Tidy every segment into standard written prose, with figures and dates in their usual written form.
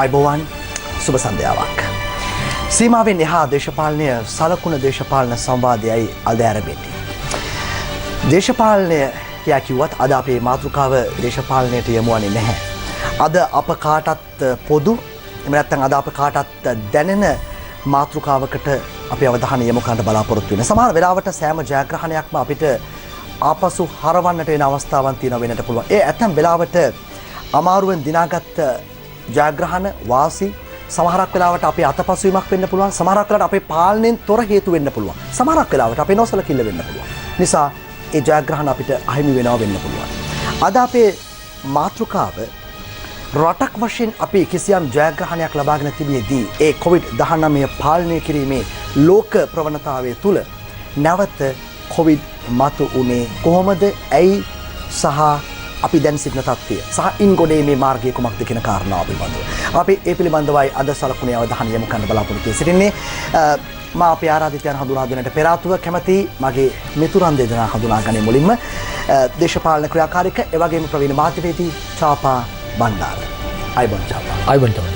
අයිබෝවන් සුබ සන්ධ්‍යාවක්. සීමාවෙන් එහා දේශපාලනය සලකුණ දේශපාලන සංවාදයයි අද ආරම්භෙන්නේ. දේශපාලනය කියා කිව්වත් අද අපේ මාතෘකාව දේශපාලනයට යොමු වන්නේ නැහැ. අද අප කාටත් පොදු එහෙම නැත්නම් අද අප කාටත් දැනෙන මාතෘකාවකට අපි අවධානය යොමු කරන්න බලාපොරොත්තු වෙන. සමහර වෙලාවට සෑම ජයග්‍රහණයක්ම අපිට ආපසු හරවන්නට වෙන අවස්ථාවන් තියෙනවා වෙන්නට පුළුවන්. ඒ ඇතම් වෙලාවට අමාරුවෙන් දිනාගත් ජයග්‍රහණ වාසි සමහරක් වෙලාවට අපේ අතපසුවීමක් වෙන්න පුළුවන්. සමහරක් වෙලාවට අපේ පාලනයෙන් තොර හේතු වෙන්න පුළුවන්. සමහරක් වෙලාවට අපේ නොසලකිල්ල වෙන්න පුළුවන්. නිසා ඒ ජයග්‍රහණ අපිට අහිමි වෙනවා වෙන්න පුළුවන්. අද අපේ මාතෘකාව රටක් වශයෙන් අපි කිසියම් ජයග්‍රහණයක් ලබාගෙන තිබියදී ඒ COVID-19 පාලනය කිරීමේ ලෝක ප්‍රවණතාවය තුළ නැවත COVID මතු උනේ කොහොමද? ඇයි? සහ අපි දැන් සිටින තත්ත්වය සහ ඉන් ගොඩේ මේ මාර්ගය කුමක්ද කියන කාරණාව පිළිබඳව අපි ඒ පිළිබඳවයි අද සලකුණේ අවධානය යොමු කරන්න බලාපොරොත්තු වෙන්නේ. මා අපේ ආරාධිතයන් හඳුනා දෙන්නට පෙර ආතුව කැමැති මගේ මිතුරන් දෙදෙනා හඳුනා ගන්නේ මුලින්ම දේශපාලන ක්‍රියාකාරික ඒ වගේම ප්‍රවීණ මාධ්‍යවේදී චාපා බණ්ඩාර. අයිබෝන් චාපා. අයිබෝන් තමයි.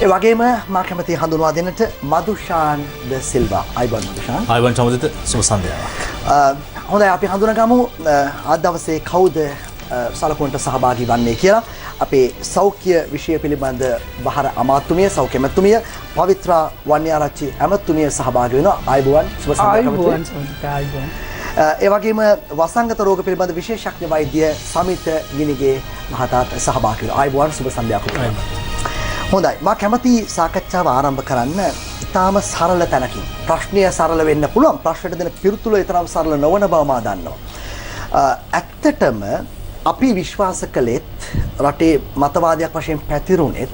ඒ වගේම මා කැමැති හඳුනා දෙන්නට මදුෂාන් ද සිල්වා. අයිබෝන් මදුෂාන්. අයිබෝන් චමදිත සුබ සන්ධ්‍යාවක්. හොඳයි අපි හඳුනගමු අද දවසේ කවුද සලකුණට සහභාගී වන්නේ කියලා. අපේ සෞඛ්‍ය විෂය පිළිබඳ බහර අමාත්‍යතුමිය සෞඛ්‍ය ඇමතුමිය පවිත්‍රා වන්‍යාරච්චි ඇමතුමිය සහභාගී වෙනවා. ආයුබෝවන් සුබ සන්ධ්‍යාවක්. ඒ වගේම වසංගත රෝග පිළිබඳ විශේෂඥ වෛද්‍ය සමිත ගිනිගේ මහතාත් සහභාගී වෙනවා. ආයුබෝවන් සුබ සන්ධ්‍යාවක්. හොඳයි මම කැමති සාකච්ඡාව ආරම්භ කරන්න ඉතාම සරල තැනකින්. ප්‍රශ්නය සරල වෙන්න පුළුවන්. ප්‍රශ්නට දෙන පිළිතුර ඊතරම් සරල නොවන බව මා දන්නවා. ඇත්තටම අපි විශ්වාස කළෙත් රටේ මතවාදයක් වශයෙන් පැතිරුණෙත්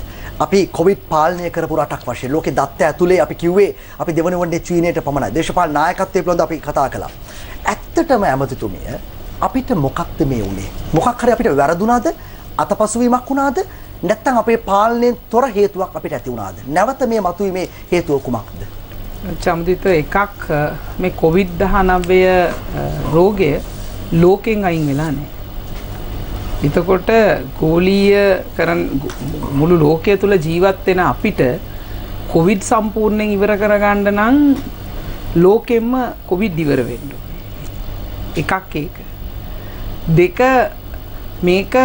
අපි කොවිඩ් පාලනය කරපු රටක් වශයෙන් ලෝකේ දත්ත ඇතුලේ අපි කිව්වේ අපි දෙවන වන්නේ චීනයට පමණයි. දේශපාලන නායකත්වයේ පිළිබඳව අපි කතා කළා. ඇත්තටම ඇමතිතුමිය අපිට මොකක්ද මේ උනේ? මොකක් හරි අපිට වැරදුනාද? අතපසුවීමක් වුණාද? නැත්නම් අපේ පාලනයෙන් තොර හේතුවක් අපිට ඇති වුණාද? නැවත මේ මතුවීමේ හේතුව කුමක්ද? චම්දිත එකක් මේ COVID-19 රෝගය ලෝකෙන් අයින් වෙලා නැහැ. එතකොට ගෝලීය කරන මුළු ලෝකය තුල ජීවත් වෙන අපිට COVID සම්පූර්ණයෙන් ඉවර කරගන්න නම් ලෝකෙම COVID ඉවර වෙන්න ඕනේ. එකක් ඒක. දෙක මේක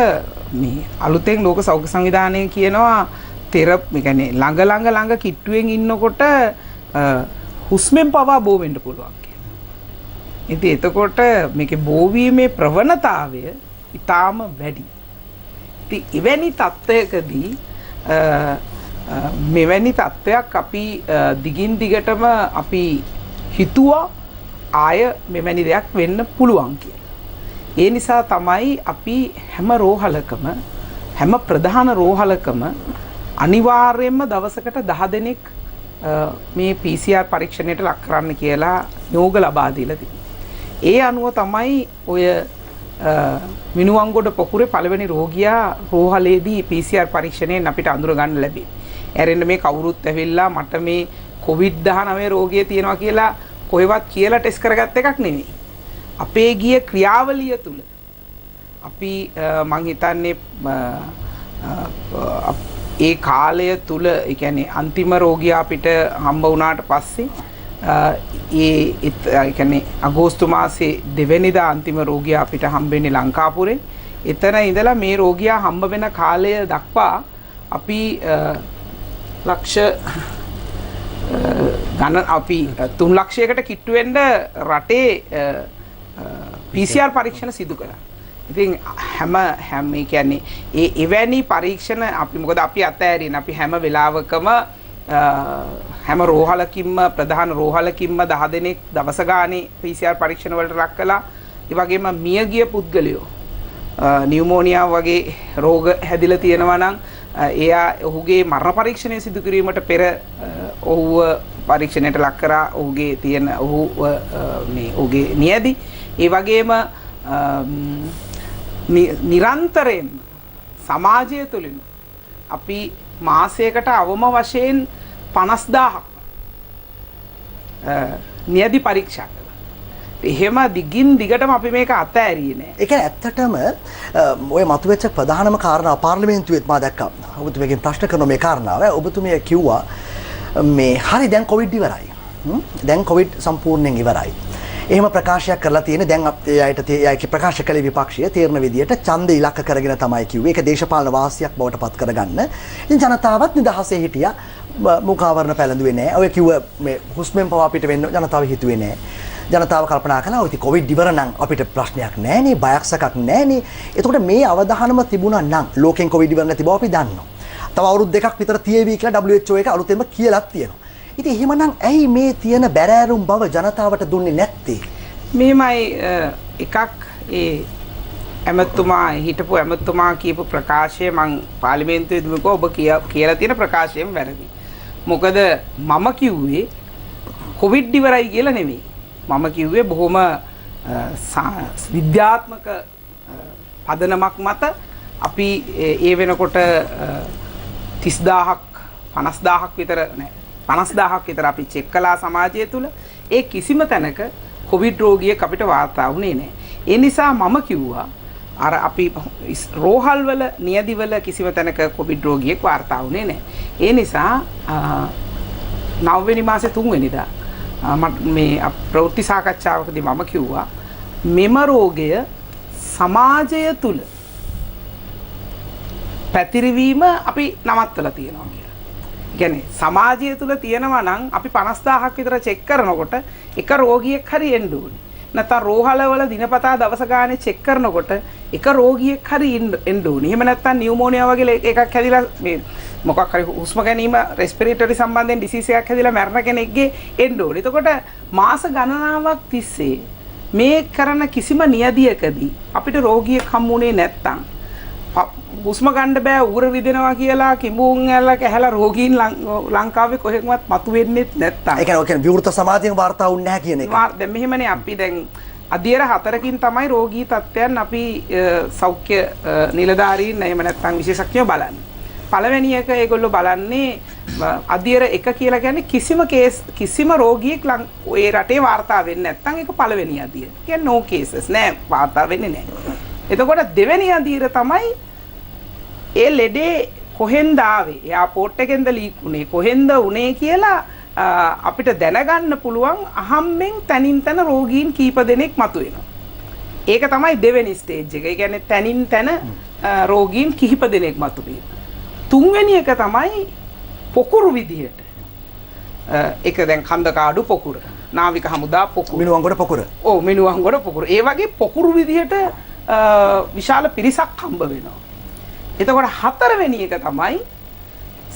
මේ අලුතෙන් ලෝක සෞඛ්‍ය සංවිධානය කියනවා තෙරපි කියන්නේ ළඟ කිට්ටුවෙන් ඉන්නකොට හුස්මෙන් පවා බෝ වෙන්න පුළුවන් කියලා. ඉතින් එතකොට මේකේ බෝවීමේ ප්‍රවණතාවය ඉතාම වැඩි. ඉතින් එවැනි තත්ත්වයකදී මෙවැනි තත්ත්වයක් අපි දිගින් දිගටම අපි හිතුවා ආය මෙවැනි දෙයක් වෙන්න පුළුවන් කියලා. ඒ නිසා තමයි අපි හැම රෝහලකම හැම ප්‍රධාන රෝහලකම අනිවාර්යයෙන්ම දවසකට 10 දෙනෙක් මේ PCR පරීක්ෂණයට ලක් කරන්න කියලා නියෝග ලබා දීලා තිබෙනවා. ඒ අනුව තමයි ඔය මිනුවන්ගොඩ පොකුරේ පළවෙනි රෝගියා රෝහලේදී PCR පරීක්ෂණයෙන් අපිට අඳුර ගන්න ලැබෙන්නේ. ඇරෙන්න මේ කවුරුත් ඇවිල්ලා මට මේ COVID-19 රෝගය තියෙනවා කියලා කොහෙවත් කියලා ටෙස්ට් කරගත්ත එකක් නෙවෙයි. අපේ ගිය ක්‍රියාවලිය තුල අපි මං හිතන්නේ ඒ කාලය තුල ඒ කියන්නේ අන්තිම රෝගියා අපිට හම්බ වුණාට පස්සේ ඒ කියන්නේ අගෝස්තු මාසේ 2 වෙනිදා අන්තිම රෝගියා අපිට හම්බෙන්නේ ලංකාපුරේ. එතන ඉඳලා මේ රෝගියා හම්බ වෙන කාලය දක්වා අපි ලක්ෂ ගණන් අපි 3 ලක්ෂයකට කිට්ටු වෙන්න රටේ PCR පරීක්ෂණ සිදු කළා. ඉතින් හැම කියන්නේ එවැනි පරීක්ෂණ අපි මොකද අපි අතෑරින් අපි හැම වෙලාවකම හැම රෝහලකින්ම ප්‍රධාන රෝහලකින්ම 10 දෙනෙක් දවස ගානේ PCR පරීක්ෂණ වලට ලක් කළා. ඒ වගේම මියගිය පුද්ගලයෝ නියුමෝනියා වගේ රෝග හැදිලා තියෙනවා නම් එයා ඔහුගේ මරණ පරීක්ෂණය සිදු කිරීමට පෙර ඔහුව පරීක්ෂණයට ලක් කරා. ඔහුගේ තියෙන ඔහුගේ නියැදි ඒ වගේම නිරන්තරයෙන් සමාජය තුළින් අපි මාසයකට අවම වශයෙන් 50000ක් නියැදි පරීක්ෂා කළා. එහෙම දිගින් දිගටම අපි මේක අතෑරියේ නෑ. ඒ කියන්නේ ඇත්තටම ඔය මතුවෙච්ච ප්‍රධානම කාරණා පාර්ලිමේන්තුවේත් මා දැක්කා. ඔබතුමියගෙන් ප්‍රශ්න කරන මේ කාරණාව. ඔබතුමිය කිව්වා මේ හරි දැන් කොවිඩ් ඉවරයි. දැන් කොවිඩ් සම්පූර්ණයෙන් ඉවරයි. එහෙම ප්‍රකාශයක් කරලා තියෙන දැන් අයට ප්‍රකාශ කළේ විපක්ෂය තීරණ විදියට ඡන්ද ඉලක්ක කරගෙන තමයි කිව්වේ. ඒක දේශපාලන වාසියක් බවට පත් කරගන්න. ඉතින් ජනතාවත් නිදහසේ හිටියා. මුඛාවරණ පැළඳුවේ නැහැ. ඔය කිව්ව මේ හුස්මෙන් පවා අපිට වෙන්න ජනතාව හිතුවේ නැහැ. ජනතාව කල්පනා කළා ඔය කොවිඩ් ඉවර නම් අපිට ප්‍රශ්නයක් නැහැ නේ, බයක් සැකක් නැහැ නේ. එතකොට මේ අවධානම තිබුණා නම් ලෝකෙන් කොවිඩ් ඉවර නැති බව අපි දන්නවා. තව අවුරුදු දෙකක් විතර තියේවි කියලා WHO එක අලුතෙන්ම කියලාත් තියෙනවා. ඉතින් එහෙමනම් ඇයි මේ තියෙන බැරෑරුම් බව ජනතාවට දුන්නේ නැත්තේ? මෙහෙමයි එකක් ඇමතුමා හිටපු ඇමතුමා කියපු ප්‍රකාශය මං පාර්ලිමේන්තුවේදී මොකෝ ඔබ කියලා තියෙන ප්‍රකාශයෙන් වැරදි. මොකද මම කිව්වේ කොවිඩ් ඉවරයි කියලා නෙමෙයි. මම කිව්වේ බොහොම විද්‍යාත්මක පදනමක් මත අපි ඒ වෙනකොට 30000ක් 50000ක් විතර නෑ 50000ක් විතර අපි චෙක් කළා සමාජය තුල. ඒ කිසිම තැනක කොවිඩ් රෝගියෙක් අපිට වාර්තා වුණේ නෑ. ඒ නිසා මම කිව්වා අර අපි රෝහල් වල නියදිවල කිසිම තැනක කොවිඩ් රෝගියෙක් වාර්තා වුණේ නෑ. ඒ නිසා 9 වෙනි මාසේ 3 වෙනිදා මේ ප්‍රවෘත්ති සාකච්ඡාවකදී මම කිව්වා මෙම රෝගය සමාජය තුල පැතිරවීම අපි නවත්තලා තියෙනවා කියලා. කියන්නේ සමාජය තුල තියෙනවා නම් අපි 50000ක් විතර චෙක් කරනකොට එක රෝගියෙක් හරි එන්න ඕනේ. නැත්නම් රෝහලවල දිනපතා දවස ගානේ චෙක් කරනකොට එක රෝගියෙක් හරි එන්න ඕනේ. එහෙම නැත්නම් නියුමෝනියා වගේ එකක් හැදිලා මේ මොකක් හරි හුස්ම ගැනීම රෙස්පිරේටරි සම්බන්ධයෙන් ඩිසීස් එකක් හැදිලා මැරෙන කෙනෙක්ගේ එන්න ඕනේ. එතකොට මාස ගණනාවක් තිස්සේ මේ කරන කිසිම නියදියකදී අපිට රෝගියෙක් හම්බුනේ නැත්තම් හුස්ම ගන්න බෑ උගුර රිදෙනවා කියලා කිඹුන් ඇල්ලක ඇහැලා රෝගීන් ලංකාවේ කොහෙන්වත් මතුවෙන්නේ නැත්තම් ඒ කියන්නේ විවෘත සමාජයෙන් වාර්තා වුන්නේ නැහැ කියන එක. දැන් මෙහෙමනේ අපි දැන් අධ්‍යයන 4කින් තමයි රෝගී තත්ත්වයන් අපි සෞඛ්‍ය නිලධාරීන් එහෙම නැත්නම් විශේෂඥයෝ බලන්නේ. පළවෙනි එක ඒගොල්ලෝ බලන්නේ අධ්‍යයන 1 කියලා කියන්නේ කිසිම රෝගියෙක් ඒ රටේ වාර්තා වෙන්නේ නැත්නම් ඒක පළවෙනි අධ්‍යයන. කියන්නේ no cases නෑ වාර්තා වෙන්නේ නෑ. එතකොට දෙවෙනි අධීර තමයි ඒ ලෙඩේ කොහෙන්ද ආවේ? එයාපෝට් එකෙන්ද ලීක් උනේ? කොහෙන්ද උනේ කියලා අපිට දැනගන්න පුළුවන් අහම්බෙන් තනින් තන රෝගීන් කීප දෙනෙක් මතුවෙනවා. ඒක තමයි දෙවෙනි ස්ටේජ් එක. ඒ කියන්නේ තනින් තන රෝගීන් කිහිප දෙනෙක් මතුවීම. තුන්වෙනි එක තමයි පොකුරු විදියට. ඒක දැන් කන්දකාඩු පොකුර, නාවික හමුදා පොකුර, මිනුවන්ගොඩ පොකුර. ඔව් මිනුවන්ගොඩ පොකුර. ඒ වගේ පොකුරු විදියට විශාල පිරිසක් හම්බ වෙනවා. එතකොට හතරවෙනි එක තමයි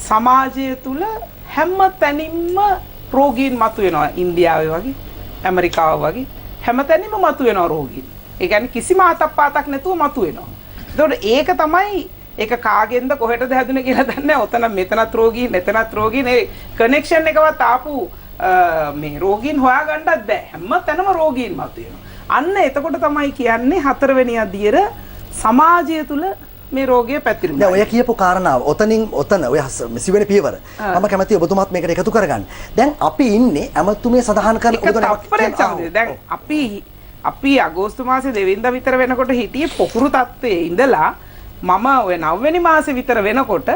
සමාජය තුල හැම තැනින්ම රෝගීන් මතුවෙනවා. ඉන්දියාවේ වගේ, ඇමරිකාව වගේ හැම තැනින්ම මතුවෙනවා රෝගීන්. ඒ කියන්නේ කිසිම අතප්පාතක් නැතුව මතුවෙනවා. එතකොට ඒක තමයි ඒක කාගෙන්ද කොහෙටද හැදුනේ කියලා දන්නේ නැහැ. ඔතන මෙතනත් රෝගීන්, මෙතනත් රෝගීන් ඒ කනෙක්ෂන් එකවත් ආපු මේ රෝගීන් හොයාගන්නත් බෑ. හැම තැනම රෝගීන් මතුවෙනවා. අන්න එතකොට තමයි කියන්නේ හතරවෙනි අධීර සමාජය තුල මේ රෝගය පැතිරුණා. දැන් ඔය කියපු කාරණාව ඔතන ඔය සිවෙනි පියවර මම කැමතියි ඔබතුමාත් මේකට එකතු කරගන්න. දැන් අපි ඉන්නේ ඇමතුමේ සඳහන් කරන දැන් අපි අගෝස්තු මාසේ 2 වෙනිදා විතර වෙනකොට හිටියේ පොකුරු තත්ත්වයේ ඉඳලා මම ඔය 9 වෙනි මාසේ විතර වෙනකොට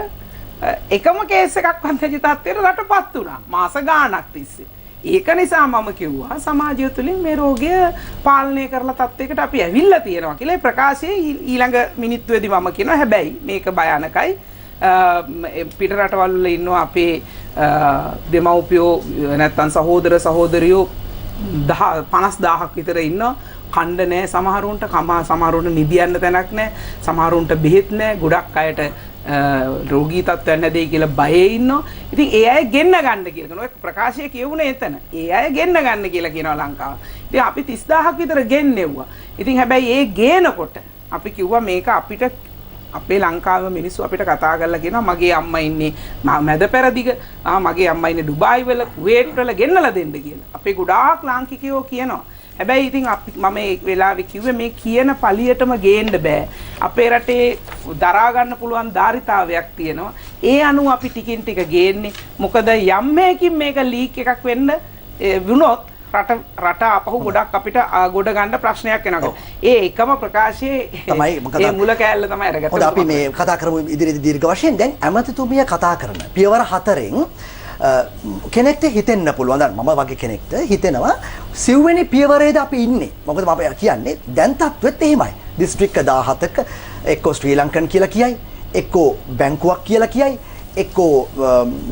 එකම කේස් එකක් වන්දජිත තත්ත්වයට රටපත් වුණා. මාස ගාණක් තිස්සේ. ඒක නිසා මම කිව්වා සමාජය තුළින් මේ රෝගය පාලනය කරලා තත්යකට අපි ඇවිල්ලා තියෙනවා කියලා. ඒ ප්‍රකාශයේ ඊළඟ මිනිත්තුවේදී මම කියනවා හැබැයි මේක භයානකයි. පිට රටවල් වල ඉන්නවා අපේ දෙමව්පියෝ නැත්තම් සහෝදර සහෝදරියෝ 50000ක් විතර ඉන්නවා. කණ්ඩ නැහැ සමහරුන්ට, සමහරුන්ට නිදියන්න තැනක් නැහැ, සමහරුන්ට බෙහෙත් නැහැ, ගොඩක් අයට රෝගී තත්ත්වයන් නැදේ කියලා බයේ ඉන්නවා. ඉතින් ඒ අය ගෙන්න ගන්න කියලා කියනවා. ඔය ප්‍රකාශය කියුනේ එතන. ඒ අය ගෙන්න ගන්න කියලා කියනවා ලංකාව. ඉතින් අපි 30000ක් විතර ගෙන්නෙව්වා. ඉතින් හැබැයි ඒ ගේනකොට අපි කිව්වා මේක අපිට අපේ ලංකාවේ මිනිස්සු අපිට කතා කරලා කියනවා මගේ අම්මා ඉන්නේ මැද පෙරදිග, මගේ අම්මා ඉන්නේ ඩුබායි වල, කුවේට් වල ගෙන්නලා දෙන්න කියලා. අපේ ගොඩාක් ලාංකිකයෝ කියනවා. හැබැයි ඉතින් මම ඒ වෙලාවේ කිව්වේ මේ කියන පළියටම ගේන්න බෑ. අපේ රටේ දරා ගන්න පුළුවන් ධාරිතාවයක් තියෙනවා. ඒ අනුව අපි ටිකින් ටික ගේන්නේ. මොකද යම් මේකින් මේක ලීක් එකක් වෙන්න වුණොත් රට අපහු ගොඩක් අපිට ගොඩ ගන්න ප්‍රශ්නයක් වෙනවා. ඒ එකම ප්‍රකාශයේ තමයි මොකද ඒ මුල කෑල්ල තමයි අරගත්තේ. හොඳ අපි මේ කතා කරමු ඉදිරියේදී දීර්ඝ වශයෙන්. දැන් ඇමතිතුමිය කතා කරන පියවර 4න් කෙනෙක්ට හිතෙන්න පුළුවන්. දැන් මම වගේ කෙනෙක්ට හිතෙනවා සිව්වෙනි පියවරේද අපි ඉන්නේ. මොකද මම කියන්නේ දැන් තත්වෙත් එහෙමයි. දිස්ත්‍රික්ක 17ක එක්කෝ ශ්‍රී ලංකන් කියලා කියයි, එක්කෝ බැංකුවක් කියලා කියයි, එක්කෝ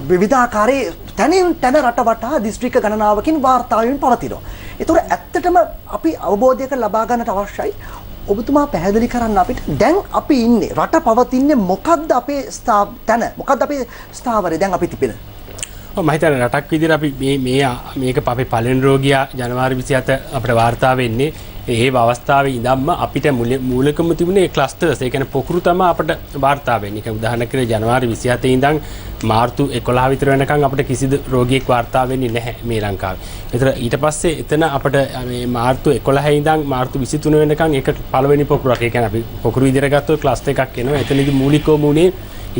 විවිධාකාරයේ තැනින් තැන රට වටා දිස්ත්‍රික්ක ගණනාවකින් වාර්තා වෙමින් පවතිනවා. ඒතොර ඇත්තටම අපි අවබෝධයක ලබා ගන්නට අවශ්‍යයි. ඔබතුමා පැහැදිලි කරන්න අපිට දැන් අපි ඉන්නේ රට පවතින්නේ මොකද්ද අපේ තැන? මොකද්ද අපේ ස්ථාවරය දැන් අපි තිබෙන? මම හිතන්නේ රටක් විදිහට අපි මේක අපේ පළවෙනි රෝගියා ජනවාරි 27 අපිට වාර්තා වෙන්නේ ඒ අවස්ථාවේ ඉඳන්ම අපිට මූලිකම තිබුණේ ක්ලස්ටර්ස්. ඒ කියන්නේ පොකුරු තමයි අපිට වාර්තා වෙන්නේ. ඒක උදාහරණයක් විදිහට ජනවාරි 27 ඉඳන් මාර්තු 11 විතර වෙනකන් අපිට කිසිදු රෝගියෙක් වාර්තා වෙන්නේ නැහැ මේ ලංකාවේ. ඒතර ඊට පස්සේ එතන අපිට මේ මාර්තු 11 ඉඳන් මාර්තු 23 වෙනකන් ඒක පළවෙනි පොකුරක්. ඒ කියන්නේ අපි පොකුරු විදිහට ගත්තොත් ක්ලස්ටර් එකක් එනවා. එතනදී මූලිකවම උනේ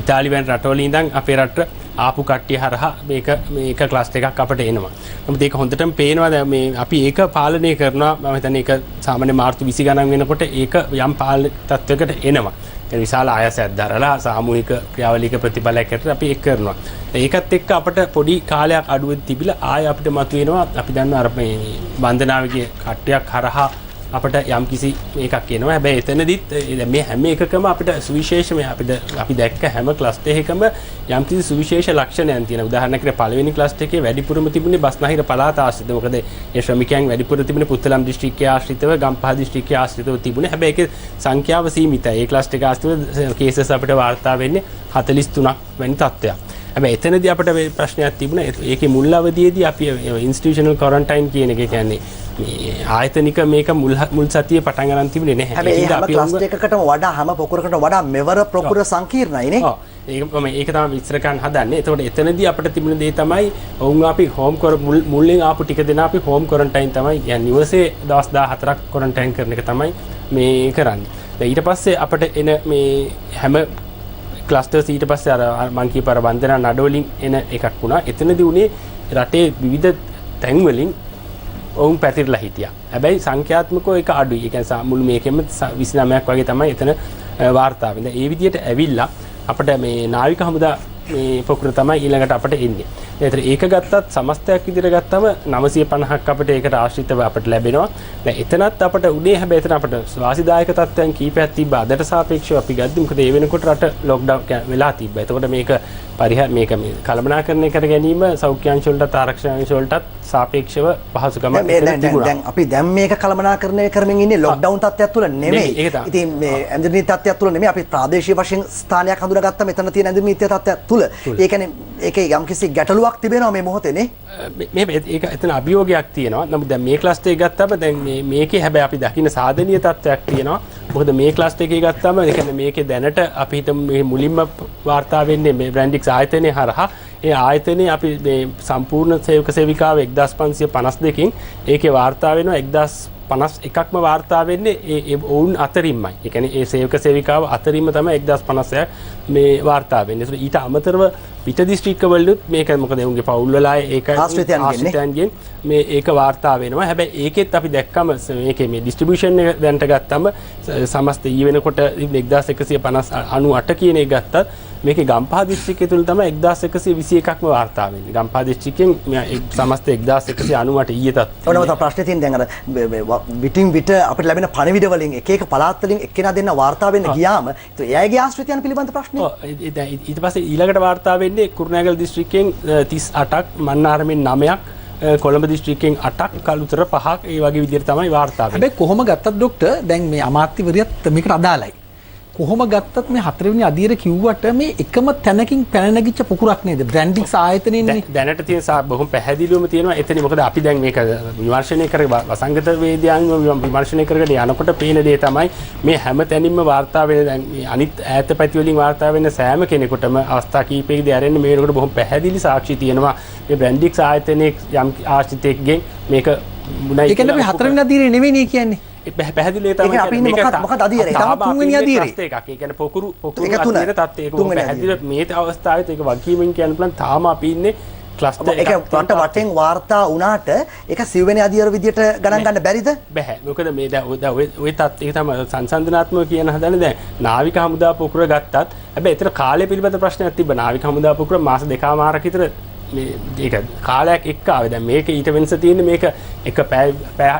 ඉතාලි වැනි රටවල ඉඳන් අපේ රටට ආපු කට්ටිය හරහා මේක ක්ලස්ටර් එකක් අපිට එනවා. නමුත් ඒක හොඳටම පේනවා දැන් මේ අපි ඒක පාලනය කරනවා. මම හිතන්නේ ඒක සාමාන්‍ය මාර්තු 20 ගණන් වෙනකොට ඒක යම් පාලන තත්වයකට එනවා. ඒ විශාල ආයසයක් දරලා සාමූහික ක්‍රියාවලියක ප්‍රතිඵලයක් හැටියට අපි ඒක කරනවා. ඒකත් එක්ක අපිට පොඩි කාලයක් අඩුවෙන් තිබිලා ආය අපිට මතුවෙනවා අපි දන්නවා අර මේ වන්දනාවේ කට්ටියක් හරහා අපිට යම් කිසි එකක් එනවා. හැබැයි එතනදිත් මේ හැම එකකම අපිට සුවිශේෂ අපි දැක්ක හැම ක්ලස්ටර් එකකම යම් කිසි සුවිශේෂ ලක්ෂණයන් තියෙනවා. උදාහරණයක් විදිහට පළවෙනි ක්ලස්ටර් එකේ වැඩිපුරම තිබුණේ බස්නාහිර පළාත ආශ්‍රිතව. මොකද ඒ ශ්‍රමිකයන් වැඩිපුර තිබුණේ පුත්තලම් දිස්ත්‍රික්කයේ ආශ්‍රිතව, ගම්පහ දිස්ත්‍රික්කයේ ආශ්‍රිතව තිබුණේ. හැබැයි ඒකේ සංඛ්‍යාව සීමිතයි. ඒ ක්ලස්ටර් එක ආශ්‍රිතව කේසස් අපිට වාර්තා වෙන්නේ 43ක් වැනි තත්ත්වයක්. හැබැයි එතනදී අපිට මේ ප්‍රශ්නයක් තිබුණා. ඒකේ මුල් අවධියේදී අපි ඉන්ස්ටිටියුෂනල් ක්වොරන්ටයින් කියන එක කියන්නේ මේ ආයතනික මේක මුල් සතියේ පටන් ගන්න තිබුණේ නැහැ. හැබැයි හැම ක්ලස්ටර් එකකටම වඩා හැම පොකුරකටම වඩා මෙවර ප්‍රොකුර සංකීර්ණයි නේ. ඔව්. ඒක තමයි විස්තර කරන්න හදන්නේ. එතකොට එතනදී අපිට තිබුණ දේ තමයි ඔවුන් අපි මුලින් ආපු ටික දෙනා අපි හෝම් ක්වොරන්ටයින් තමයි කියන්නේ නිවසේ දවස් 14ක් ක්වොරන්ටයින් කරන එක තමයි මේ කරන්නේ. දැන් ඊට පස්සේ අපිට එන මේ හැම ක්ලස්ටර්ස් ඊට පස්සේ අර මං කියපු අර වන්දනා නඩවලින් එන එකක් වුණා. එතනදී උනේ රටේ විවිධ තැන් වලින් ඔවුන් පැතිරලා හිටියා. හැබැයි සංඛ්‍යාත්මකව ඒක අඩුයි. ඒ කියන්නේ මුළු මේකෙම 29ක් වගේ තමයි එතන වාර්තා වෙන්නේ. ඒ විදිහට ඇවිල්ලා අපිට මේ නාවික හමුදා මේ පොකුර තමයි ඊළඟට අපිට එන්නේ. ඒතර ඒක ගත්තත් සමස්තයක් විදිහට ගත්තම 950ක් අපිට ඒකට ආශ්‍රිතව අපිට ලැබෙනවා. දැන් එතනත් අපිට උනේ හැබැයි එතන අපිට වාසිදායක තත්ත්වයන් කීපයක් තිබ්බා. අදට සාපේක්ෂව අපි ගද්දි මොකද ඒ වෙනකොට රට ලොක්ඩවුන් වෙලා තිබ්බා. එතකොට මේක මේක මේ කළමනාකරණය කර ගැනීම සෞඛ්‍යාංශ වලටත් ආරක්ෂාංශ වලටත් සාපේක්ෂව පහසුකමක් තිබුණා. දැන් අපි දැන් මේක කළමනාකරණය කරමින් ඉන්නේ ලොක්ඩවුන් තත්ත්වයක් තුල නෙමෙයි. ඉතින් මේ ඇඳුම් තත්ත්වයක් තුල නෙමෙයි අපි ප්‍රාදේශීය වශයෙන් ස්ථානයක් හඳුනාගත්තා මෙතන තියෙන ඇඳුම් තත්ත්වයක් තුල. ඒ කියන්නේ ඒකේ යම්කිසි ගැටලුවක් තිබෙනවා මේ මොහොතේ නේ. ඒක එතන අභියෝගයක් තියෙනවා. නමුත් දැන් මේ ක්ලස්ටර් එක ගත්තම දැන් මේකේ හැබැයි අපි දකින්න සාධනීය තත්ත්වයක් තියෙනවා. මොකද මේ ක්ලස්ටර් එකේ ගත්තම ඒ කියන්නේ මේකේ දැනට අපි හිතමු මේ මුලින්ම වාර්තා වෙන්නේ මේ බ්‍රැන්ඩික්ස් ආයතනයේ හරහා ඒ ආයතනයේ අපි මේ සම්පූර්ණ සේවක සේවිකාව 1552කින් ඒකේ වාර්තා වෙනවා 1051ක්ම වාර්තා වෙන්නේ ඒ ඔවුන් අතරින්මයි. ඒ කියන්නේ ඒ සේවක සේවිකාව අතරින්ම තමයි 1050ක් මේ වාර්තා වෙන්නේ. ඒක ඊට අමතරව පිට දිස්ත්‍රික්කවලුත් මේක මොකද උන්ගේ පවුල් වල ඒක ආශ්‍රිතයන්ගෙන් මේ ඒක වාර්තා වෙනවා. හැබැයි ඒකෙත් අපි දැක්කම මේකේ මේ ඩිස්ට්‍රිබියුෂන් එක දැනට ගත්තම සමස්ත ඊ වෙනකොට 1198 කියන එක ගත්තත් මේකේ ගම්පහ දිස්ත්‍රික්කය තුල තමයි 1121ක්ම වාර්තා වෙන්නේ. ගම්පහ දිස්ත්‍රික්කයෙන් සමස්ත 1198 ඊයේ තත්. ඔනවත ප්‍රශ්නේ තියෙන දැන් අර විටින් විට අපිට ලැබෙන පණිවිඩ වලින් එක එක පළාත් වලින් එක්කෙනා දෙන්න වාර්තා වෙන්න ගියාම එයාගේ ආශ්‍රිතයන් පිළිබඳ ප්‍රශ්නේ. ඔව් ඊට පස්සේ ඊළඟට වාර්තා වෙන්නේ කුරුණෑගල දිස්ත්‍රික්කයෙන් 38ක්, මන්නාරමෙන් 9ක්, කොළඹ දිස්ත්‍රික්කයෙන් 8ක්, කළුතර 5ක් ඒ වගේ විදිහට තමයි වාර්තා වෙන්නේ. හැබැයි කොහොම ගත්තත් ડોක්ටර් දැන් මේ අමාත්‍යවරියත් මේකට අදාළයි. කොහොම ගත්තත් මේ 4 වෙනි අධීර කිව්වට මේ එකම තැනකින් පැන නැගිච්ච පුකුරක් නේද බ්‍රැන්ඩික්ස් ආයතනෙන්නේ දැනට තියෙන බොහොම පැහැදිලිවම තියෙනවා එතන. මොකද අපි දැන් මේක විමර්ශනය කර වසංගත වේදයන් විමර්ශනය කරගෙන යනකොට පේන දේ තමයි මේ හැම තැනින්ම වාර්තා වෙන දැන් අනිත් ඈත පැති වලින් වාර්තා වෙන සෑම කෙනෙකුටම අවස්ථා කීපයකදී ආරෙන්න මේ වෙනකොට බොහොම පැහැදිලි සාක්ෂි තියෙනවා මේ බ්‍රැන්ඩික්ස් ආයතනයේ යම් ආශ්‍රිතයෙක්ගෙන් මේක මුණයි. ඒ කියන්නේ 4 වෙනි අධීරේ නෙවෙයි නේ කියන්නේ. පැහැදිලිව තමයි අපි මොකද අධීරේ තාම 3 වෙනි අධීරේ එකක්. ඒ කියන්නේ පොකුරු අධීර තත්ත්වයක පැහැදිලිව මේ අවස්ථාවේ ඒක වගකීමෙන් කියන්න පුළුවන් තාම අපි ඉන්නේ ක්ලස්ටර් ඒක වට වටෙන් වාර්තා වුණාට ඒක සිව්වෙනි අදියර විදියට ගණන් ගන්න බැරිද? බැහැ. මොකද මේ දැන් ඔය තත් ඒක තමයි සංසන්දනාත්මක කියන හදන්නේ දැන් නාවික හමුදා පොකුර ගත්තත් හැබැයි ඒතර කාලය පිළිබඳ ප්‍රශ්නයක් තිබ්බ. නාවික හමුදා පොකුර මාස දෙකමාරක් විතර මේ ඒක කාලයක් එක්ක ආවේ. දැන් මේක ඊට වෙනස තියෙන්නේ මේක එක පැය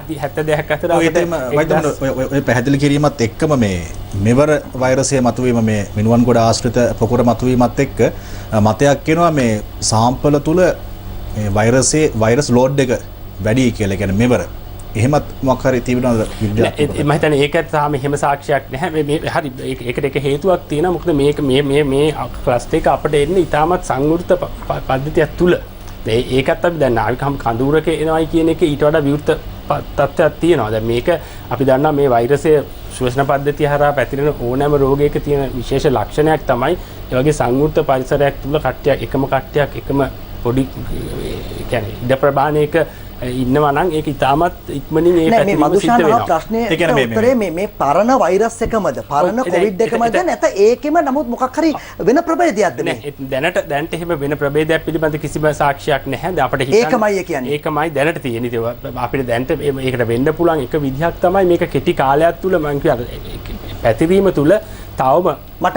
72ක් අතර ඔය පැහැදිලි කිරීමත් එක්කම මේ මෙවර වෛරසය මතුවීම මේ මිනුවන්ගොඩ ආශ්‍රිත පොකුර මතුවීමත් එක්ක මතයක් කියනවා මේ සාම්පල තුල මේ වෛරස් ලෝඩ් එක වැඩි කියලා. කියන්නේ මෙවර එහෙමත් මොකක් හරි තිබුණාද විද්‍යාත්මකව? මම හිතන්නේ ඒකත් තාම එහෙම සාක්ෂියක් නැහැ. මේ හරි ඒකට එක හේතුවක් තියෙනවා. මොකද මේක මේ ක්ලස්ටර් එක අපිට එන්නේ ඉතාමත් සංවෘත පද්ධතියක් තුල. ඒකත් අපි දැන් නාවික කඳවුරක එනවයි කියන එක ඊට වඩා විවෘත තත්ත්වයක් තියෙනවා. දැන් මේක අපි දන්නවා මේ වෛරසය ශ්වසන පද්ධතිය හරහා පැතිරෙන ඕනෑම රෝගයක තියෙන විශේෂ ලක්ෂණයක් තමයි ඒ වගේ සංවෘත පරිසරයක් තුල කට්ටියක් එකම පොඩි කියන්නේ ඉඩ ප්‍රමාණයක ඉන්නවා නම් ඒක ඉතාමත් ඉක්මනින් ඒ පැතිරීම සිද්ධ වෙනවා. ප්‍රශ්නේ උත්තරේ මේ පරණ වෛරස් එකමද? පරණ කොවිඩ් එකමද? නැත ඒකෙම නමුත් මොකක් හරි වෙන ප්‍රභේදයක්ද මේ? දැනට එහෙම වෙන ප්‍රභේදයක් පිළිබඳ කිසිම සාක්ෂියක් නැහැ. දැන් අපිට හිතන්න ඒකමයි කියන්නේ. ඒකමයි දැනට තියෙන්නේ. අපිට දැනට ඒකට වෙන්න පුළුවන් එක විදිහක් තමයි මේක කෙටි කාලයක් තුල මම කිය පැතිරීම තුල තවම මට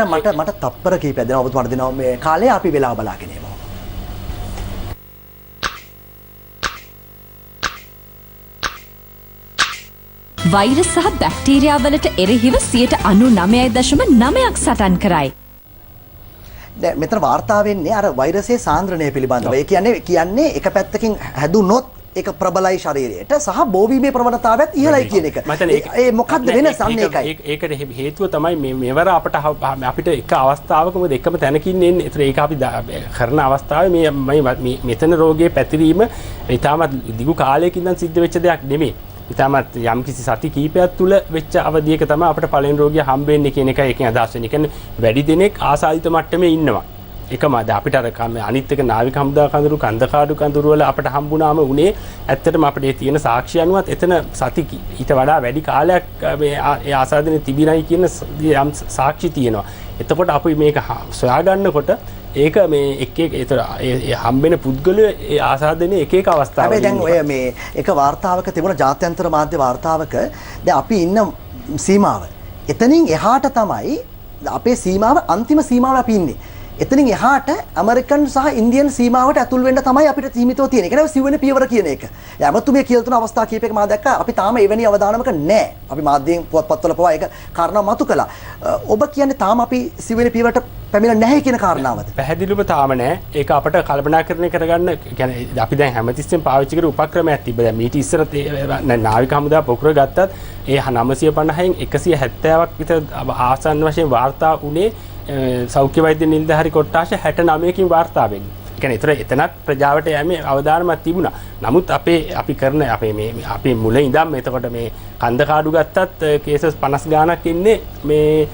තප්පර කීපයක් දෙනවා. ඔබතුමාට දෙනවා මේ කාලේ අපි වෙලාව බලාගෙන ඉමු. වෛරස් සහ බැක්ටීරියා වලට එරෙහිව 99.9% සටන් කරයි. දැන් මෙතන වාර්තා වෙන්නේ අර වෛරසයේ සාන්ද්‍රණය පිළිබඳව. ඒ කියන්නේ එක පැත්තකින් හැදුනොත් ඒක ප්‍රබලයි ශරීරයට සහ බෝවීමේ ප්‍රවණතාවයත් ඉහළයි කියන එක. ඒ මොකක්ද වෙනස? අන්න ඒකයි. ඒකට හේතුව තමයි මෙවර අපිට එක අවස්ථාවක මොකද එකම තැනකින් එන්නේ. ඒතර ඒක අපි කරන අවස්ථාවේ මේ මෙතන රෝගයේ පැතිරීම ඉතාමත් දිගු කාලයක ඉඳන් සිද්ධ වෙච්ච දෙයක් නෙමෙයි. ඉතාමත් යම්කිසි සති කීපයක් තුල වෙච්ච අවධියක තමයි අපිට පළවෙනි රෝගියා හම්බෙන්නේ කියන එකයි ඒකෙන් අදහස් වෙන්නේ. කියන්නේ වැඩි දෙනෙක් ආසාදිත මට්ටමේ ඉන්නවා. එකම අපිට අර අනිත් එක නාවික හමුදා කඳුරු කන්දකාඩු කඳුරු වල අපිට හම්බුනාම උනේ ඇත්තටම අපිට තියෙන සාක්ෂි අනුවත් එතන සති ඊට වඩා වැඩි කාලයක් මේ ආසාදනයේ තිබිනයි කියන යම් සාක්ෂි තියෙනවා. එතකොට අපි මේක සොයා ගන්නකොට ඒක මේ එක ඒතර හම්බෙන පුද්ගලයා ඒ ආසාදනයේ එක අවස්ථාවල. හැබැයි දැන් ඔය මේ එක වාර්තාවක තිබුණ ජාත්‍යන්තර මාධ්‍ය වාර්තාවක දැන් අපි ඉන්න සීමාව. එතනින් එහාට තමයි අපේ සීමාව අන්තිම සීමාව අපි ඉන්නේ. එතනින් එහාට ඇමරිකන් සහ ඉන්දියන් සීමාවට ඇතුල් වෙන්න තමයි අපිට සීමිතව තියෙන්නේ. ඒ කියන්නේ සිව්වෙනි පියවර කියන එක. ඇමතුමිය කියලා තුන අවස්ථා කීපයක මම දැක්කා අපි තාම එවැනි අවදානමක නැහැ. අපි මාධ්‍යයෙන් පුවත්පත්වල පවා ඒක කාරණා මතු කළා. ඔබ කියන්නේ තාම අපි සිව්වෙනි පියවරට පැමිණෙන්නේ නැහැ කියන කාරණාවද? පැහැදිලිව තාම නැහැ. ඒක අපිට කල්පනාකරණය කරගන්න කියන්නේ අපි දැන් හැමතිස්සෙම පාවිච්චි කරන උපක්‍රමයක් තිබ්බ. දැන් මීට ඉස්සර නාවික හමුදා පොකුර ගත්තත් ඒ 950න් 170ක් විතර ආසන්න වශයෙන් වාර්තා වුණේ සෞඛ්‍ය වෛද්‍ය නිලධාරි කොට්ටාශ 69කින් වාර්තා වෙන්නේ. ඒ කියන්නේ එතනත් ප්‍රජාවට යෑමේ අවධානමක් තිබුණා. නමුත් අපි කරන අපේ මුල ඉඳන් එතකොට මේ කන්දකාඩු ගත්තත් කේසස් 50 ගාණක් ඉන්නේ මේ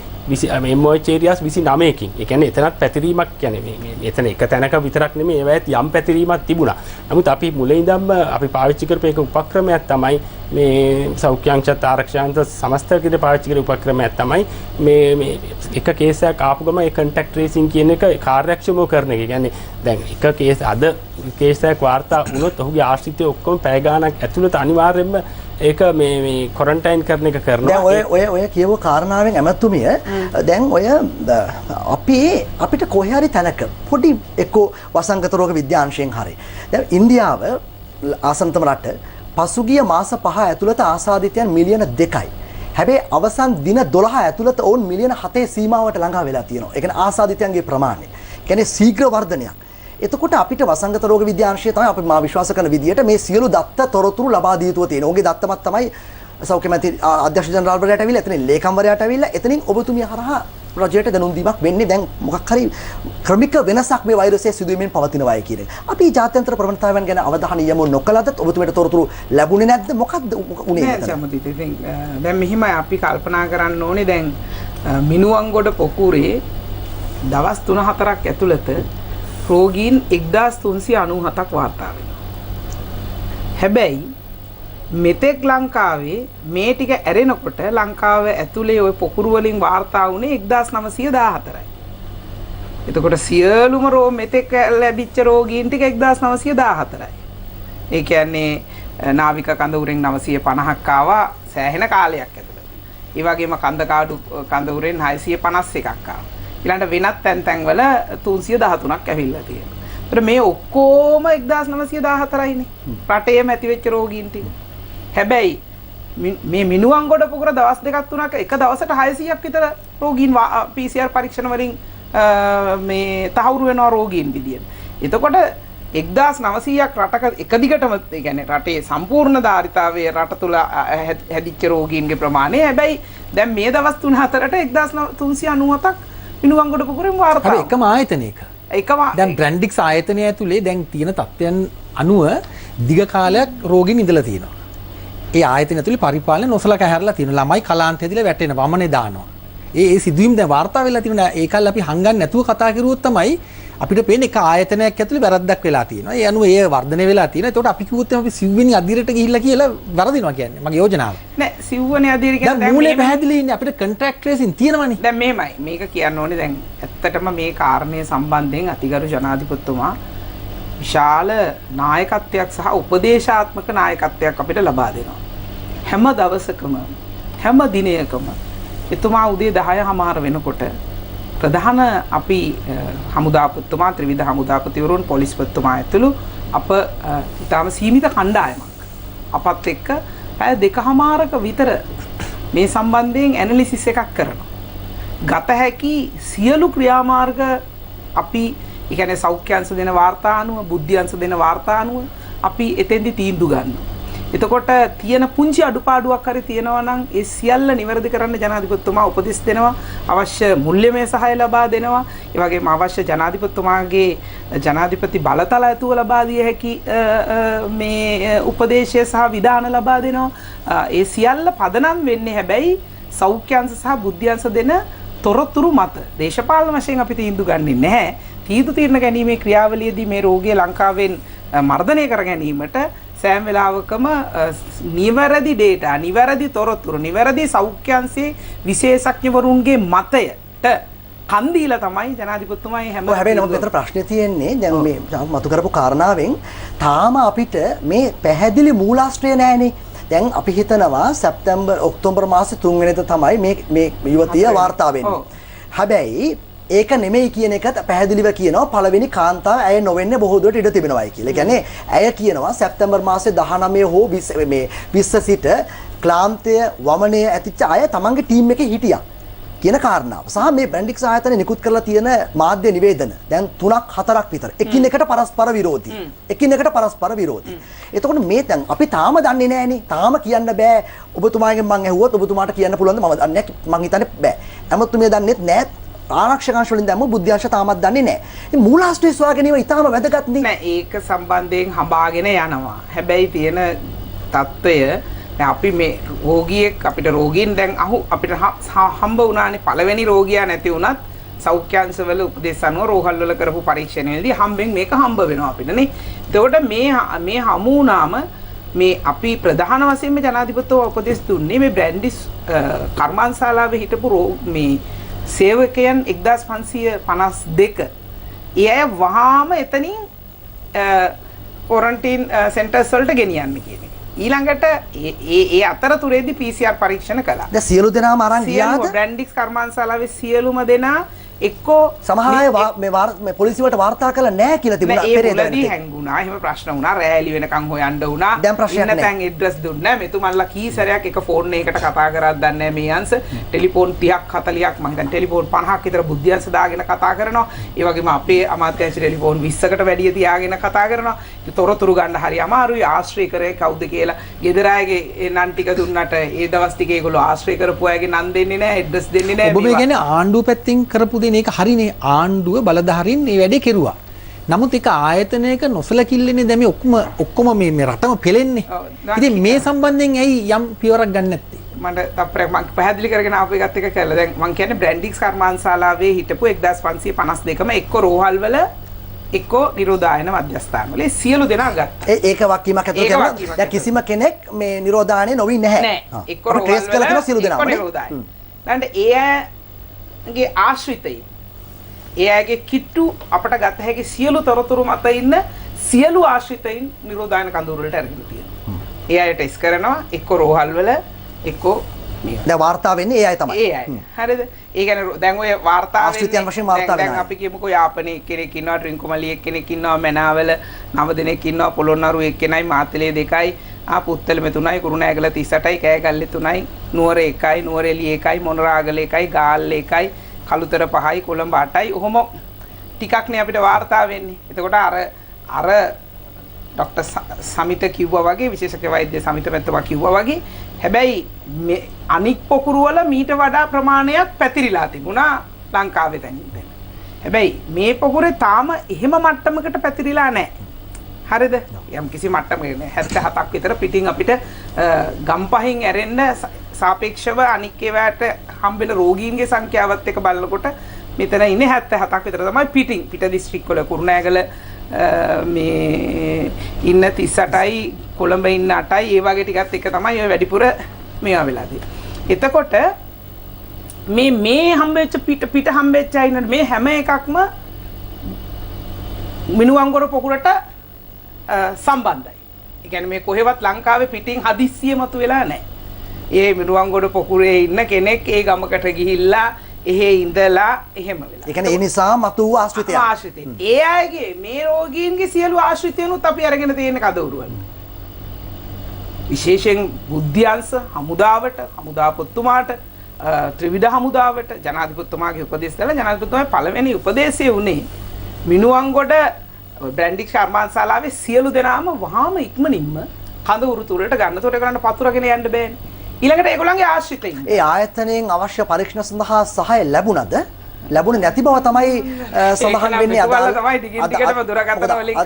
MOH areas 29කින්. ඒ කියන්නේ එතනත් පැතිරීමක් කියන්නේ මේ එතන එක තැනක විතරක් නෙමෙයි ඒවත් යම් පැතිරීමක් තිබුණා. නමුත් අපි මුල ඉඳන්ම අපි පාවිච්චි කරපු එක උපක්‍රමයක් තමයි මේ සෞඛ්‍යාංශත් ආරක්ෂාංශ සමස්තකයේ පාවිච්චි කරපු උපක්‍රමයක් තමයි මේ එක කේසයක් ආපු ගම ඒ කන්ටැක්ට් ට්‍රේසින් කියන එක කාර්යක්ෂමව කරන එක. කියන්නේ දැන් එක කේස් අද කේසයක් වාර්තා වුණොත් ඔහුගේ ආශ්‍රිතය ඔක්කොම පැය ගාණක් ඇතුළත අනිවාර්යයෙන්ම ඒක මේ ක්වොරන්ටයින් කරන එක කරනවා. දැන් ඔය කියවෝ කාරණාවෙන් ඇමතුමිය දැන් ඔය අපිට කොහේ හරි තැනක පොඩි එක්කෝ වසංගත රෝග විද්‍යාංශයෙන් හරි දැන් ඉන්දියාව ආසන්නතම රට පසුගිය මාස 5 ඇතුළත ආසාදිතයන් මිලියන 2යි. හැබැයි අවසන් දින 12 ඇතුළත ඔවුන් මිලියන 7 සීමාවට ළඟා වෙලා තියෙනවා. ඒ කියන්නේ ආසාදිතයන්ගේ ප්‍රමාණය. කියන්නේ ශීඝ්‍ර වර්ධනයක්. එතකොට අපිට වසංගත රෝග විද්‍යාංශය තමයි අපි මා විශ්වාස කරන විදිහට මේ සියලු දත්ත තොරතුරු ලබා දී යුතුව තියෙනවා. ඔහුගේ දත්තමත් තමයි සෞඛ්‍ය මන්ත්‍රී අධ්‍යක්ෂ ජනරාල්වරයාට ඇවිල්ලා එතනින් ලේකම්වරයාට ඇවිල්ලා එතනින් ඔබතුමිය හරහා රජයට දැනුම් දීමක් වෙන්නේ. දැන් මොකක් හරි ක්‍රමික වෙනසක් මේ වෛරසය සිදුවීමෙන් පවතිනවායි කියන එක. අපි ජාත්‍යන්තර ප්‍රවණතාවයන් ගැන අවධානය යොමු නොකළද? ඔබතුමියට තොරතුරු ලැබුණේ නැද්ද? මොකක්ද උනේ? දැන් මෙහිමයි අපි කල්පනා කරන්න ඕනේ. දැන් මිනුවන්ගොඩ පොකුරේ දවස් 3-4ක් ඇතුළත රෝගීන් 1397ක් වාර්තා වෙනවා. හැබැයි මෙතෙක් ලංකාවේ මේ ටික ඇරෙනකොට ලංකාව ඇතුලේ ওই පොකුරු වලින් වාර්තා වුණේ 1914යි. එතකොට සියලුම මෙතෙක් ලැබිච්ච රෝගීන් ටික 1914යි. ඒ කියන්නේ නාවික කඳවුරෙන් 950ක් ආවා සෑහෙන කාලයක් ඇතුළත. ඒ වගේම කන්දකාඩු කඳවුරෙන් 651ක් ආවා. ඊළඟට වෙනත් තැන් වල 313ක් ඇවිල්ලා තියෙනවා. ඒතර මේ ඔක්කොම 1914යිනේ. රටේම ඇතිවෙච්ච රෝගීන් ටික. හැබැයි මේ මිනුවන්ගොඩ පුකුර දවස් දෙකක් තුනක් එක දවසට 600ක් විතර රෝගීන් PCR පරීක්ෂණ වලින් මේ තහවුරු වෙනවා රෝගීන් විදියට. එතකොට 1900ක් රටක එක දිගටම ඒ කියන්නේ රටේ සම්පූර්ණ ධාරිතාවයේ රට තුල හැදිච්ච රෝගීන්ගේ ප්‍රමාණය හැබැයි දැන් මේ දවස් 3-4ට 1397ක් මිනුවන්ගොඩ පුකුරෙන් වාර්තා වෙනවා. එකම ආයතනයක. දැන් බ්‍රැන්ඩික්ස් ආයතනය ඇතුලේ දැන් තියෙන තත්ත්වයන් අනුව දිග කාලයක් රෝගීන් ඉඳලා තියෙනවා. ඒ ආයතන ඇතුලේ පරිපාලන නොසලකා හැරලා තියෙනවා. ළමයි කලාන්ත හැදිලා වැටෙන වමනේ දානවා. ඒ සිදුවීම් දැන් වාර්තා වෙලා තියෙනවා. ඒකල් අපි හංගන්න නැතුව කතා කරුවොත් තමයි අපිට පේන්නේ එක ආයතනයක් ඇතුලේ වැරද්දක් වෙලා තියෙනවා. ඒ අනුව ඒ වර්ධනය වෙලා තියෙනවා. ඒකට අපි කිව්වොත් අපි සිව්වෙනි අදියරට ගිහිල්ලා කියලා වරදිනවා කියන්නේ. මගේ යෝජනාව. නෑ සිව්වෙනි අදියර කියන්නේ දැන් මූලේ පැහැදිලි ඉන්නේ අපිට කොන්ට්‍රැක්ට් ට්‍රේසින් තියෙනවනේ. දැන් මේක කියන්න ඕනේ දැන් ඇත්තටම මේ කාරණය සම්බන්ධයෙන් අතිගරු ජනාධිපතිතුමා විශාල නායකත්වයක් සහ උපදේශාත්මක නායකත්වයක් අපිට ලබා දෙනවා. හැම දවසකම හැම දිනයකම එතුමා උදේ 10:00 වෙනකොට ප්‍රධාන අපි හමුදාපතිතුමා ත්‍රිවිධ හමුදාපතිවරුන් පොලිස්පතිතුමා ඇතුළු අප ඊටාම සීමිත කණ්ඩායමක් අපත් එක්ක පැය 2:00ක විතර මේ සම්බන්ධයෙන් ඇනලිසිස් එකක් කරනවා. ගත හැකි සියලු ක්‍රියාමාර්ග අපි ඒ කියන්නේ සෞඛ්‍යාංශ දෙන වාර්තා අනුව බුද්ධ්‍යංශ දෙන වාර්තා අනුව අපි එතෙන්දි තීන්දුව ගන්නවා. එතකොට තියෙන පුංචි අඩුපාඩුවක් හරි තියෙනවා නම් ඒ සියල්ල නිවැරදි කරන්න ජනාධිපතිතුමා උපදෙස් දෙනවා, අවශ්‍ය මුල්‍යමය සහාය ලබා දෙනවා. ඒ වගේම අවශ්‍ය ජනාධිපතිතුමාගේ ජනාධිපති බලතල ඇතුව ලබා දිය හැකි මේ උපදේශය සහ විධාන ලබා දෙනවා. ඒ සියල්ල පදනම් වෙන්නේ හැබැයි සෞඛ්‍යාංශ සහ බුද්ධ්‍යංශ දෙන තොරතුරු මත. දේශපාලන වශයෙන් අපි තීන්දුව ගන්නේ නැහැ. තීන්දුව తీරන ගැනීමේ ක්‍රියාවලියේදී මේ රෝගය ලංකාවෙන් මර්ධනය කර ගැනීමට සෑම වෙලාවකම නිවැරදි ඩේටා, නිවැරදි තොරතුරු, නිවැරදි සෞඛ්‍යංශයේ විශේෂඥවරුන්ගේ මතයට කන් දීලා තමයි ජනාධිපතිතුමා හැම හැබැයි නමුත් විතර ප්‍රශ්නේ තියෙන්නේ දැන් මේ මතු කරපු කාරණාවෙන් තාම අපිට මේ පැහැදිලි මූලාශ්‍රය නැහැනේ. දැන් අපි හිතනවා සැප්තැම්බර් ඔක්තෝබර් මාසේ 3 වෙනිදා තමයි මේ යුවතිය වාර්තා වෙන්නේ. හැබැයි ඒක නෙමෙයි කියන එකත් පැහැදිලිව කියනවා පළවෙනි කාන්තාව ඇය නොවෙන්නේ බොහෝ දුරට ඉඩ තිබෙනවායි කියලා. ඒ කියන්නේ ඇය කියනවා සැප්තැම්බර් මාසේ 19 හෝ 20 සිට ක්ලාන්තය වමනය ඇතිච්ච අය තමන්ගේ ටීම් එකේ හිටියා කියන කාරණාව. සහ මේ බ්‍රැන්ඩික්ස් ආයතනය නිකුත් කරලා තියෙන මාධ්‍ය නිවේදන දැන් 3-4ක් විතර එකිනෙකට පරස්පර විරෝධී. එකිනෙකට පරස්පර විරෝධී. එතකොට මේ දැන් අපි තාම දන්නේ නැහනේ. තාම කියන්න බෑ. ඔබතුමාගෙන් මම ඇහුවොත් ඔබතුමාට කියන්න පුළුවන්ද? මම දන්නේ නැහැ. මං හිතන්නේ බෑ. ඇමතුමිය දන්නේත් නැහැ. ආරක්ෂකංශ වලින් දැම්ම බුද්ධ්‍යංශ තාමත් දන්නේ නැහැ. ඉතින් මූලාශ්‍රය සොයා ගැනීම ඉතාම වැදගත් නේ. නෑ ඒක සම්බන්ධයෙන් හඹාගෙන යනවා. හැබැයි තියෙන తত্ত্বය දැන් අපි මේ රෝගියෙක් අපිට රෝගීන් දැන් අපිට හම්බ වුණානේ පළවෙනි රෝගියා නැති වුණත් සෞඛ්‍යාංශවල උපදේශ අනුව රෝහල් වල කරපු පරීක්ෂණවලදී හම්බෙන් මේක හම්බ වෙනවා අපිට නේ. එතකොට මේ හමු වුණාම මේ අපි ප්‍රධාන වශයෙන්ම ජනාධිපතිතුමා උපදෙස් දුන්නේ මේ බ්‍රැන්ඩිස් කර්මාන්තශාලාවේ හිටපු මේ සේවකයන් 1552 ඒ අය වහාම එතනින් ක්වොරන්ටයින් සෙන්ටර්ස් වලට ගෙනියන්න කියන එක. ඊළඟට ඒ අතරතුරේදී PCR පරීක්ෂණ කළා. දැන් සියලු දෙනාම අරන් ගියාද? බ්‍රැන්ඩික්ස් කර්මාන්තශාලාවේ සියලුම දෙනා එක්කෝ සමහර අය මේ පොලිසිය වලට වාර්තා කළා නැහැ කියලා තිබුණා පෙරේද. ඒකදී හැංගුණා. එහෙම ප්‍රශ්න වුණා. රැලි වෙනකන් හොයන්න වුණා. දැන් ප්‍රශ්නයක් නැහැ. නැත්නම් ඇඩ්‍රස් දුන්නේ නැහැ. මෙතුමන්ලා කී සැරයක් එක ෆෝන් එකකට කතා කරාද දන්නේ නැහැ මේ අංශ. ටෙලිෆෝන් 30ක් 40ක් මම හිතන්නේ ටෙලිෆෝන් 50ක් විතර බුද්ධ්‍යංශ දාගෙන කතා කරනවා. ඒ වගේම අපේ අමාත්‍යාංශ ටෙලිෆෝන් 20කට වැඩිය තියාගෙන කතා කරනවා. තොරතුරු ගන්න හරි අමාරුයි. ආශ්‍රය කරේ කවුද කියලා. ගෙදර අයගේ නන් ටික දුන්නට ඒ දවස් ටික ඒගොල්ලෝ ආශ්‍රය කරපු අයගේ නන් දෙන්නේ නැහැ. ඇඩ්‍රස් දෙන්නේ නැහැ. ඔබ මේ කියන්නේ ආණ්ඩුව පැත්තෙන් කරපු දේ මේක හරිනේ. ආණ්ඩුව බලධාරීන් මේ වැඩේ කෙරුවා. නමුත් ඒක ආයතනයක නොසලකිල්ලනේ දැන් මේ ඔක්කොම මේ රටම පෙලෙන්නේ. ඉතින් මේ සම්බන්ධයෙන් ඇයි යම් පියවරක් ගන්න නැත්තේ? මට තප්පරයක් මම පැහැදිලි කරගෙන ආපු එකත් එක කළා. දැන් මම කියන්නේ බ්‍රැන්ඩික්ස් කර්මාන්තශාලාවේ හිටපු 1552ම එක්ක රෝහල් වල එක්ක නිරෝධායන මධ්‍යස්ථාන වල සියලු දෙනා ගත්තා. ඒක වක්කීමක් ඇතුළත කරනවා. දැන් කිසිම කෙනෙක් මේ නිරෝධායනේ නොවි නැහැ. නෑ. එක්ක රෝහල් වල සියලු දෙනා නිරෝධායන. ඊළඟට ඒ අයගේ ආශ්‍රිතයි ඒ අයගේ කිට්ටු අපට ගත හැකි සියලු තොරතුරු මත ඉන්න සියලු ආශ්‍රිතයින් නිරෝධායන කඳවුර වලට අරගෙන තියෙනවා. ඒ අය ටෙස්ට් කරනවා එක්ක රෝහල් වල එක්ක දැන් වාර්තා වෙන්නේ ඒ අය තමයි. ඒ අය. හරිද? ඒ කියන්නේ දැන් ඔය වාර්තා ආශ්‍රිතයන් වශයෙන් වාර්තා දැන් අපි කියමුකෝ යාපනයේ කෙනෙක් ඉන්නවා, ට්‍රින්කුමලි එක්කෙනෙක් ඉන්නවා, මැනාවල 9 දෙනෙක් ඉන්නවා, පොළොන්නරු එක්කෙනයි, මාතලේ 2යි, පුත්තලම 3යි, කුරුණෑගල 38යි, කෑගල්ලේ 3යි, නුවර 1යි, නුවරඑළිය 1යි, මොනරාගල 1යි, ගාල්ල 1යි, කළුතර 5යි, කොළඹ 8යි. ඔහොම ටිකක්නේ අපිට වාර්තා වෙන්නේ. එතකොට අර ડોક્ટર සමිත කිව්වා වගේ, විශේෂඥ වෛද්‍ය සමිත පැත්තම කිව්වා වගේ, හැබැයි අනික් පොකුරු වල මීට වඩා ප්‍රමාණයක් පැතිරිලා තිබුණා ලංකාවේ දැන්. හැබැයි මේ පොකුරේ තාම එහෙම මට්ටමකට පැතිරිලා නැහැ. හරිද? යම් කිසි මට්ටමක 77ක් විතර පිටින් අපිට ගම්පහින් ඇරෙන්න සාපේක්ෂව අනික් ඒවාට හම්බෙන රෝගීන්ගේ සංඛ්‍යාවත් එක්ක බලනකොට මෙතන ඉන්නේ 77ක් විතර තමයි පිට දිස්ත්‍රික් වල කුරුණෑගල මේ ඉන්න 38යි, කොළඹ ඉන්න 8යි, ඒ වගේ ටිකත් එක තමයි ඔය වැඩිපුර මේවා වෙලා තියෙන්නේ. එතකොට මේ හම්බෙච්ච පිට හම්බෙච්ච අයින මේ හැම එකක්ම මිනුවන්ගොඩ පොකුරට සම්බන්ධයි. ඒ කියන්නේ මේ කොහෙවත් ලංකාවේ පිටින් හදිස්සිය මතු වෙලා නැහැ. ඒ මිනුවන්ගොඩ පොකුරේ ඉන්න කෙනෙක් ඒ ගමකට ගිහිල්ලා එහෙ ඉඳලා එහෙම වෙලා. ඒ කියන්නේ ඒ නිසා මතු වූ ආශ්‍රිතයන්. ඒ අයගේ මේ රෝගීන්ගේ සියලු ආශ්‍රිතයන්ුත් අපි අරගෙන තියෙන කදවුරුවල. විශේෂයෙන් බුද්ධ්‍යංශ හමුදාවට, හමුදාපතිතුමාට, ත්‍රිවිධ හමුදාවට ජනාධිපතිතුමාගේ උපදෙස් දෙලා ජනාධිපතිතුමාගේ පළවෙනි උපදේශය උනේ මිනුවන්ගොඩ බ්‍රැන්ඩික් කර්මාන්තශාලාවේ සියලු දෙනාම වහාම ඉක්මනින්ම කඳවුරු තුරට ගන්න. ඒකට කරන්න පතුරගෙන යන්න බෑනේ. ඊළඟට ඒගොල්ලන්ගේ ආශ්‍රිතයින් ඒ ආයතනයෙන් අවශ්‍ය පරීක්ෂණ සඳහා සහාය ලැබුණද? ලැබුණේ නැති බව තමයි සඳහන් වෙන්නේ.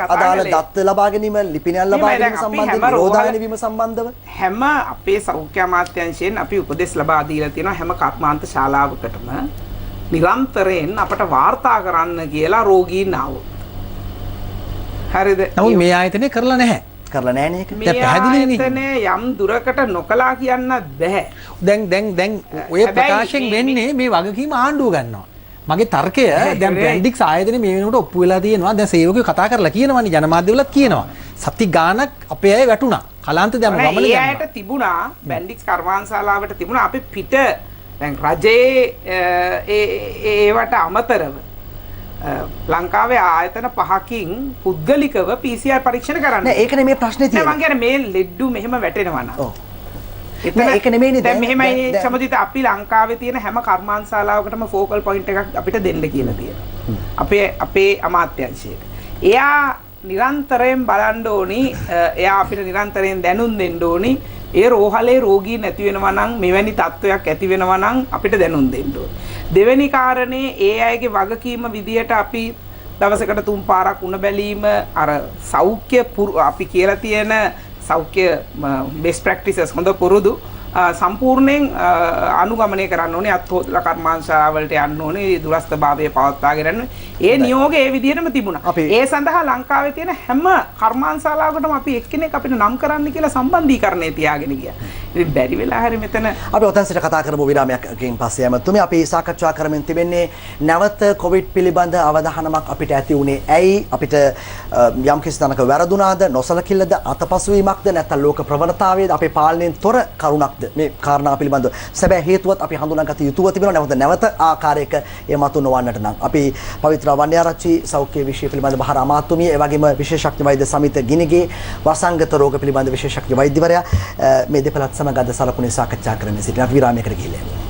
අදාළ දත් ලබා ගැනීම, ලිපිනයන් ලබා ගැනීම සම්බන්ධව, නිරෝධායන වීම සම්බන්ධව හැම අපේ සෞඛ්‍ය අමාත්‍යාංශයෙන් අපි උපදෙස් ලබා දීලා තියෙනවා හැම කර්මාන්ත ශාලාවකටම නිරන්තරයෙන් අපට වාර්තා කරන්න කියලා රෝගීන් ආවොත්. හරිද? නමුත් මේ ආයතනය කරලා නැහැ. කරලා නැහැ නේ ඒක. දැන් පැහැදිලිනේ යම් දුරකට නොකලා කියන්නත් බෑ. දැන් ඔය ප්‍රකාශයෙන් වෙන්නේ මේ වගකීම ආණ්ඩුව ගන්නවා. මගේ තර්කය දැන් බ්‍රැන්ඩික්ස් ආයතනේ මේ වෙනකොට ඔප්පු වෙලා තියෙනවා. දැන් සේවකයෝ කතා කරලා කියනවනේ ජනමාධ්‍යවලත් කියනවා. සති ගානක් අපේ අය වැටුණා. කලාන්ත දැන් ගමන යනවා. ඒ අයට තිබුණා බ්‍රැන්ඩික්ස් කර්මාන්තශාලාවට තිබුණා අපි පිට දැන් රජයේ ඒවට අමතරව ලංකාවේ ආයතන 5කින් පුද්ගලිකව PCR පරීක්ෂණ කරන්න. නෑ ඒක නෙමෙයි ප්‍රශ්නේ තියෙන්නේ. මම කියන්නේ මේ ලෙඩ්ඩු මෙහෙම වැටෙනවා නම්. ඔව්. ඒක නෙමෙයිනේ දැන් මෙහෙමයි සමදිත අපි ලංකාවේ තියෙන හැම කර්මාන්තශාලාවකටම ෆෝකල් පොයින්ට් එකක් අපිට දෙන්න කියලා තියෙනවා. අපේ අමාත්‍යාංශයට. එයා නිරන්තරයෙන් බලන්න ඕනි, එයා අපිට නිරන්තරයෙන් දැනුම් දෙන්න ඕනි. ඒ රෝහලේ රෝගී නැති වෙනවා නම්, මෙවැනි තත්ත්වයක් ඇති වෙනවා නම් අපිට දැනුම් දෙන්න ඕනේ. දෙවෙනි කාරණේ ඒ අයගේ වගකීම විදියට අපි දවසකට 3 පාරක් උණ බැලීම, අර සෞඛ්‍ය අපි කියලා තියෙන සෞඛ්‍ය බෙස්ට් ප්‍රැක්ටිසස් හොඳ පුරුදු සම්පූර්ණයෙන් අනුගමනය කරන්න ඕනේ. අත්හොදලා කර්මාන්තශාලාවලට යන්න ඕනේ. දුරස්ථභාවය පවත්වාගෙන යන්න. ඒ නියෝගය ඒ විදිහටම තිබුණා. ඒ සඳහා ලංකාවේ තියෙන හැම කර්මාන්තශාලාවකටම අපි එක්කෙනෙක් අපිට නම් කරන්න කියලා සම්බන්ධීකරණය තියාගෙන ගියා. ඉතින් බැරි වෙලා හරි මෙතන අපි ඔතන සිට කතා කරමු විරාමයකින් පස්සේ යමතුමේ අපි සාකච්ඡා කරමින් තිබෙන්නේ නැවත කොවිඩ් පිළිබඳ අවධානමක් අපිට ඇති වුණේ ඇයි? අපිට යම් කිසි තැනක වැරදුනාද, නොසලකිල්ලද, අතපසුවීමක්ද, නැත්නම් ලෝක ප්‍රවණතාවයේද, අපේ පාලනයෙන් තොර කරුණක් මේ කාරණා පිළිබඳව සැබෑ හේතුවත් අපි හඳුනාගත යුතුව තිබෙනවා. නැවත ආකාරයක ඒ මතු නොවන්නට නම් අපි පවිත්‍ර වන්‍යාරච්චි සෞඛ්‍ය විෂය පිළිබඳ බහර අමාත්‍යමිය, ඒ වගේම විශේෂඥ වෛද්‍ය සමිත ගිනිගේ වසංගත රෝග පිළිබඳ විශේෂඥ වෛද්‍යවරයා මේ දෙපළත් සමග අද සලකුණේ සාකච්ඡා කරමින් සිටින විරාමයකට ගිහිල්ලා